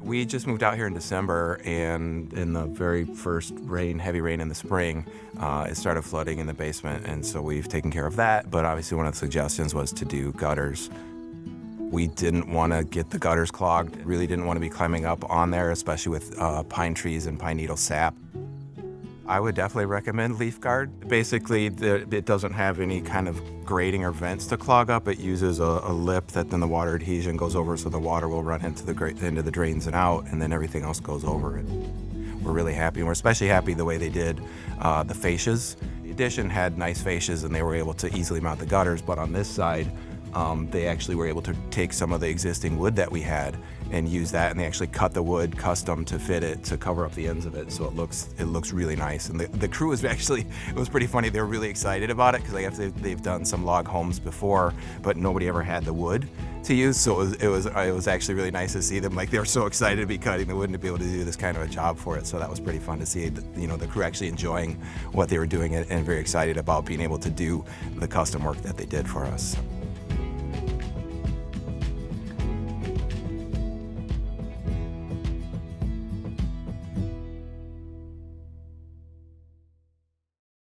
We just moved out here in December, and in the very first heavy rain in the spring, it started flooding in the basement, and so we've taken care of that. But obviously one of the suggestions was to do gutters. We didn't want to get the gutters clogged, really didn't want to be climbing up on there, especially with pine trees and pine needle sap. I would definitely recommend LeafGuard. Basically, it doesn't have any kind of grating or vents to clog up. It uses a lip that then the water adhesion goes over, so the water will run into the drains and out, and then everything else goes over it. We're really happy, and we're especially happy the way they did the fascias. The addition had nice fascias, and they were able to easily mount the gutters, but on this side, they actually were able to take some of the existing wood that we had and use that, and they actually cut the wood custom to fit it to cover up the ends of it, so it looks really nice. And the crew was actually, it was pretty funny. They were really excited about it because I guess they've done some log homes before, but nobody ever had the wood to use. So it was actually really nice to see them, like, they were so excited to be cutting the wood and to be able to do this kind of a job for it. So that was pretty fun to see, the crew actually enjoying what they were doing and very excited about being able to do the custom work that they did for us.